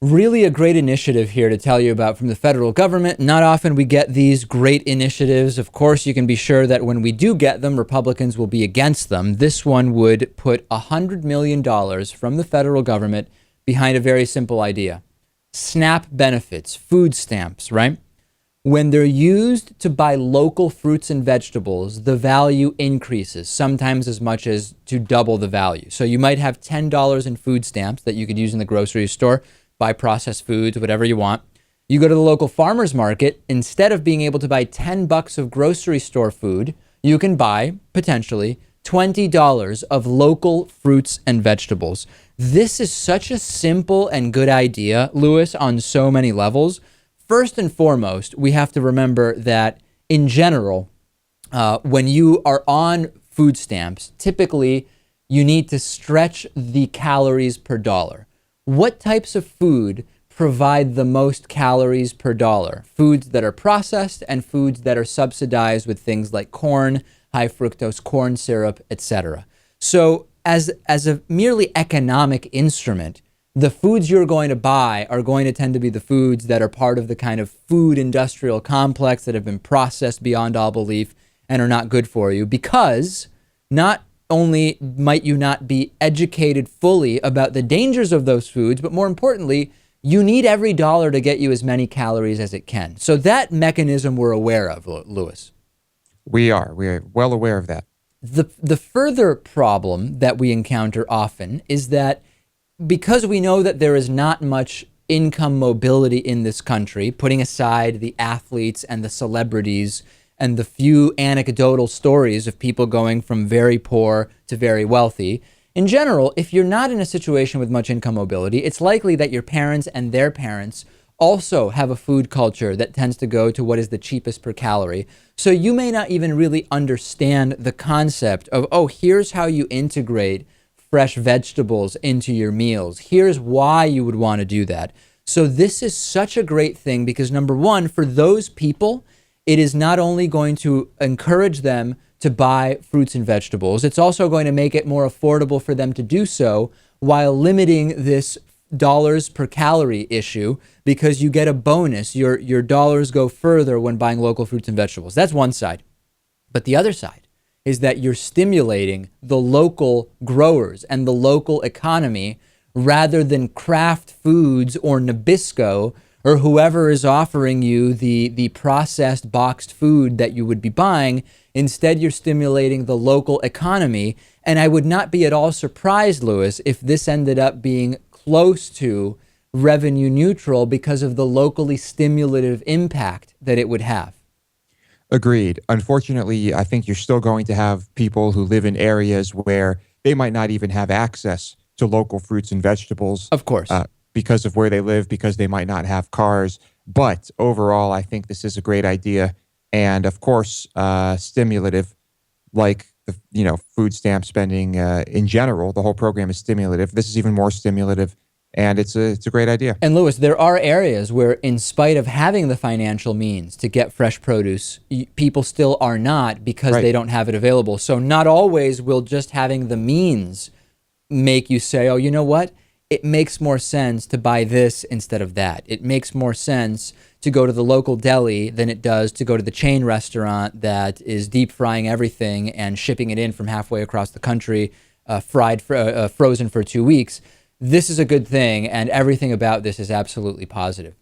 Really a great initiative here to tell you about from the federal government. Not often we get these great initiatives. Of course, you can be sure that when we do get them, Republicans will be against them. This one would put $100 million from the federal government behind a very simple idea. SNAP benefits, food stamps, right? When they're used to buy local fruits and vegetables, the value increases, sometimes as much as to double the value. So you might have $10 in food stamps that you could use in the grocery store, buy processed foods, whatever you want. You go to the local farmer's market, instead of being able to buy $10 of grocery store food, you can buy, potentially, $20 of local fruits and vegetables. This is such a simple and good idea, Lewis, on so many levels. First and foremost, we have to remember that in general, when you are on food stamps, typically you need to stretch the calories per dollar. What types of food provide the most calories per dollar? Foods that are processed and foods that are subsidized with things like corn, high fructose corn syrup, etc. So as a merely economic instrument, the foods you're going to buy are going to tend to be the foods that are part of the kind of food industrial complex that have been processed beyond all belief and are not good for you, because not only might you not be educated fully about the dangers of those foods, but more importantly, you need every dollar to get you as many calories as it can. So that mechanism we're aware of, Lewis. We are well aware of that. The further problem that we encounter often is that because we know that there is not much income mobility in this country, putting aside the athletes and the celebrities and the few anecdotal stories of people going from very poor to very wealthy. In general, if you're not in a situation with much income mobility, it's likely that your parents and their parents also have a food culture that tends to go to what is the cheapest per calorie. So you may not even really understand the concept of, oh, here's how you integrate fresh vegetables into your meals. Here's why you would want to do that. So this is such a great thing because, number one, for those people, it is not only going to encourage them to buy fruits and vegetables, it's also going to make it more affordable for them to do so while limiting this dollars per calorie issue, because you get a bonus. Your dollars go further when buying local fruits and vegetables. That's one side. But the other side is that you're stimulating the local growers and the local economy rather than Kraft Foods or Nabisco or whoever is offering you the processed boxed food that you would be buying. Instead, you're stimulating the local economy. And I would not be at all surprised, Lewis, if this ended up being close to revenue neutral because of the locally stimulative impact that it would have. Agreed. Unfortunately, I think you're still going to have people who live in areas where they might not even have access to local fruits and vegetables. Of course. Because of where they live, because they might not have cars. But overall, I think this is a great idea. And of course, stimulative, like the food stamp spending in general. The whole program is stimulative. This is even more stimulative. And it's a great idea. And Lewis, there are areas where, in spite of having the financial means to get fresh produce, people still are not because they don't have it available. So not always will just having the means make you say, oh, you know what? It makes more sense to buy this instead of that. It makes more sense to go to the local deli than it does to go to the chain restaurant that is deep frying everything and shipping it in from halfway across the country, frozen for 2 weeks. This is a good thing, and everything about this is absolutely positive.